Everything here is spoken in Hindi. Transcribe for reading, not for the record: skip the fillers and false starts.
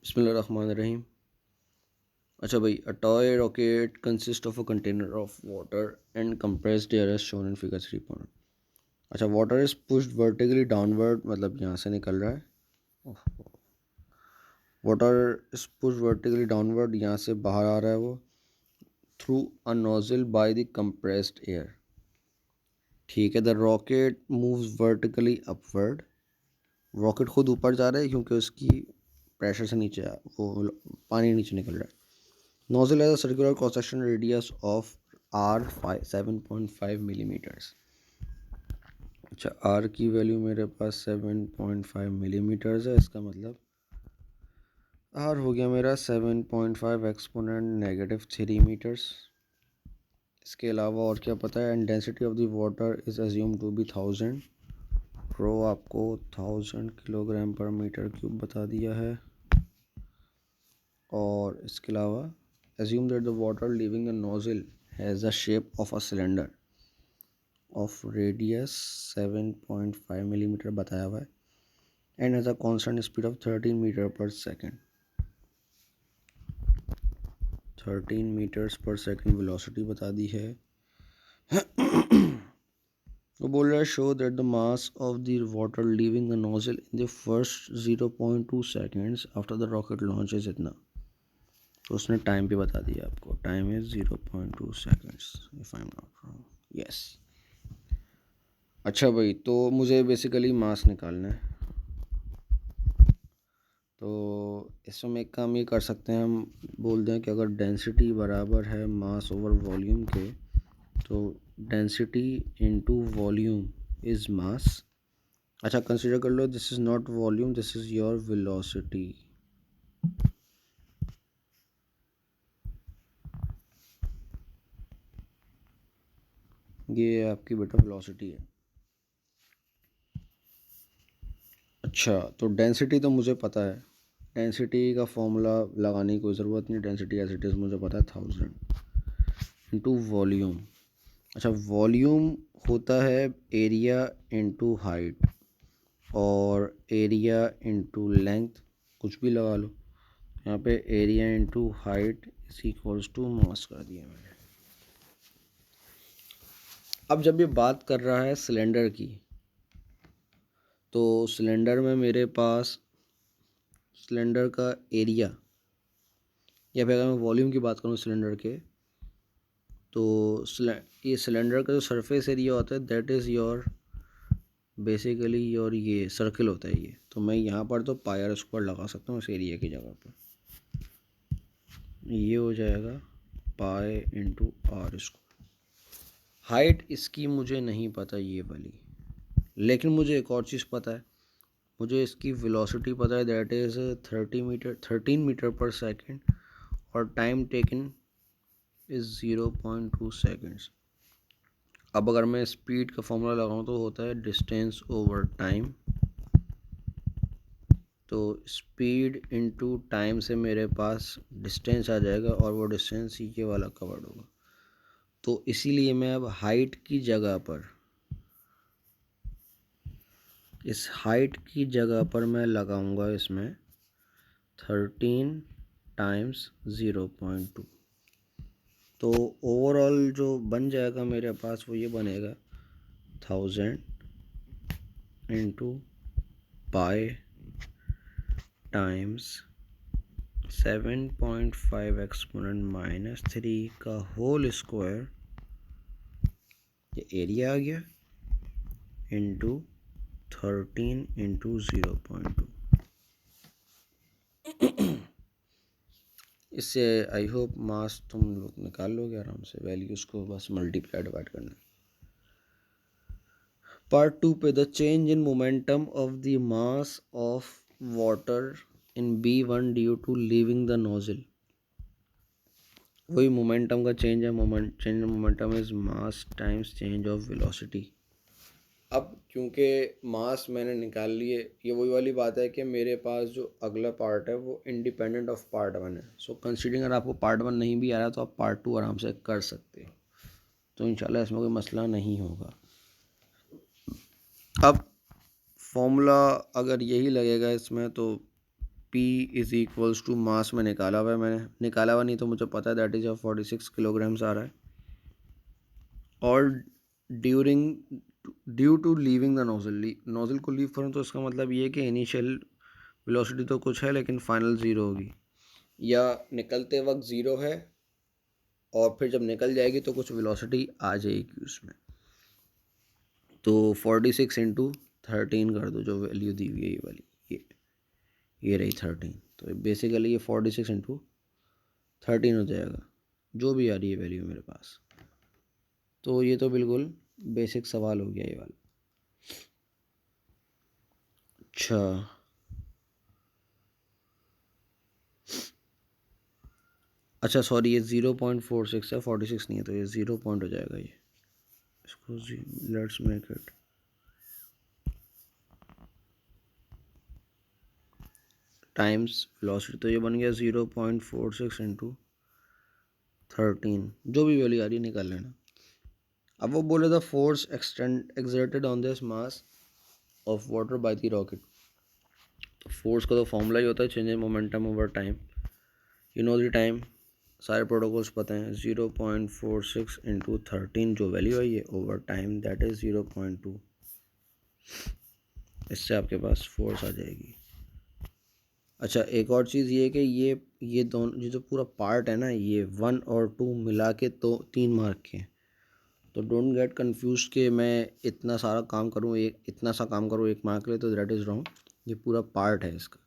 बिस्मिल्लाहिर्रहमानिर्रहीम। अच्छा भाई, a toy rocket consist of a container of water and compressed air as shown in figure 3 point. अच्छा, water is pushed vertically downward, मतलब यहाँ से निकल रहा है। Water is pushed vertically downward, यहाँ से बाहर आ रहा है वो, through a nozzle by the compressed air. ठीक है। The rocket moves vertically upward. Rocket खुद ऊपर जा रहा है क्योंकि उसकी प्रेशर से नीचे वो पानी नीचे निकल रहा है। Nozzle has a circular cross-section radius of R 7.5 millimetres. अच्छा, R की वैल्यू मेरे पास 7.5 मिलीमीटर्स है, इसका मतलब R हो गया मेरा 7.5 एक्सपोनेंट -3 मीटर्स। इसके अलावा और क्या पता है? And density of the water is assume to be 1000। Rho आपको 1000 किलोग्राम पर मीटर क्यूब बता दिया है। और इसके अलावा assume that the water leaving the nozzle has the shape of a cylinder of radius 7.5 millimetre बताया हुआ है and has a constant speed of 13 metre पर सेकेंड। 13 मीटर्स पर सेकेंड वेलोसिटी बता दी है। वो बोल रहा है show that the mass of the water leaving the nozzle in the first 0.2 seconds after the rocket launch is इतना। तो उसने टाइम भी बता दिया आपको, time is 0.2 seconds if I am not wrong. Yes. अच्छा भाई, तो मुझे बेसिकली मास निकालना है। तो इसमें एक काम ये कर सकते हैं, हम बोल दें कि अगर डेंसिटी बराबर है मास ओवर वॉल्यूम के, तो density into volume is mass. अच्छा, कंसीडर कर लो this is not volume, this is your velocity. ये आपकी बेटा वेलोसिटी है। अच्छा, तो डेंसिटी तो मुझे पता है, डेंसिटी का फॉर्मूला लगाने की कोई ज़रूरत नहीं। डेंसिटी एज इट इज़ मुझे पता है 1000 इंटू वॉल्यूम। अच्छा, वॉल्यूम होता है एरिया इंटू हाइट और एरिया इंटू लेंथ, कुछ भी लगा लो। यहाँ पे area into height is equals to mass कर दिया मैंने। अब जब ये बात कर रहा है सिलेंडर की, तो सिलेंडर में मेरे पास सिलेंडर का एरिया, या फिर अगर मैं वॉल्यूम की बात करूँ सिलेंडर के, तो ये सिलेंडर का जो सरफेस एरिया होता है that is your basically your ये सर्कल होता है ये। तो मैं यहाँ पर तो पाई स्क्वायर लगा सकता हूँ इस एरिया की जगह पर। ये हो जाएगा pi into r square. Height इसकी मुझे नहीं पता ये वाली, लेकिन मुझे एक और चीज़ पता है, मुझे इसकी वेलोसिटी पता है दैट इज़ 13 मीटर पर सेकेंड और टाइम टेकन इज़ 0.2 सेकेंड्स। अब अगर मैं स्पीड का फॉर्मूला लगाऊँ तो होता है डिस्टेंस ओवर टाइम। तो स्पीड इनटू टाइम से मेरे पास डिस्टेंस आ जाएगा और वो डिस्टेंस ये वाला कवर्ड होगा। तो इसीलिए मैं अब हाइट की जगह पर, इस हाइट की जगह पर मैं लगाऊंगा इसमें 13 टाइम्स 0.2। तो ओवरऑल जो बन जाएगा मेरे पास वो ये बनेगा 1000 इंटू पाई टाइम्स 7.5 एक्सपोनेंट -3 का होल स्क्वायर, ये एरिया आ गया, इंटू 13 इंटू 0.2। इससे आई होप मास तुम लोग निकाल लोगे आराम से, वैल्यूज़ को बस मल्टीप्लाई डिवाइड करना। पार्ट 2 पे the change in momentum of the mass of water in B1 due to leaving the nozzle. वही मोमेंटम का चेंज है, change in momentum is mass times change of velocity. अब क्योंकि मास मैंने निकाल लिए, ये वही वाली बात है कि मेरे पास जो अगला पार्ट है वो इंडिपेंडेंट ऑफ पार्ट 1 है। सो कंसीडरिंग अगर आपको पार्ट 1 नहीं भी आ रहा तो आप पार्ट 2 आराम से कर सकते हो, तो इंशाल्लाह इसमें कोई मसला नहीं होगा। अब फॉर्मूला अगर यही लगेगा इसमें तो P is equals to mass में निकाला हुआ है, मैंने निकाला हुआ नहीं तो मुझे पता है दैट इज 46 किलोग्राम्स आ रहा है। और due to leaving the nozzle, nozzle को लीव करूँ तो इसका मतलब ये है कि इनिशियल वेलोसिटी तो कुछ है लेकिन फाइनल ज़ीरो होगी, या निकलते वक्त ज़ीरो है और फिर जब निकल जाएगी तो कुछ वेलोसिटी आ जाएगी उसमें। तो 46 इंटू 13 कर दो, जो वैल्यू दी हुई है ये वाली, ये रही 13। तो बेसिकली ये 46 इंटू 13 हो जाएगा, जो भी आ रही है वैल्यू मेरे पास। तो ये तो बिल्कुल बेसिक सवाल हो गया ये वाला। अच्छा, अच्छा सॉरी, ये 0.46 है, 46 नहीं है, तो ये 0 पॉइंट हो जाएगा ये। इसको let's make it times velocity, तो ये बन गया 0.46 इंटू 13, जो भी वैल्यू आ रही है निकाल लेना। अब वो बोले the force exerted on this mass of water by the rocket. तो फोर्स का तो फॉर्मूला ही होता है change in momentum over time, you know the time, सारे प्रोटोकॉल्स पता हैं। 0.46 इंटू 13 जो वैल्यू है ये ओवर टाइम दैट इज़ 0.2, इससे आपके पास फोर्स आ जाएगी। अच्छा, एक और चीज़ ये है कि ये दोनों, ये जो पूरा पार्ट है ना, ये 1 और 2 मिला के तो 3 मार्क के हैं। तो डोंट गेट कन्फ्यूज कि मैं इतना सारा काम करूँ, एक इतना सा काम करूँ 1 मार्क के लिए, तो दैट इज़ रॉन्ग। ये पूरा पार्ट है इसका।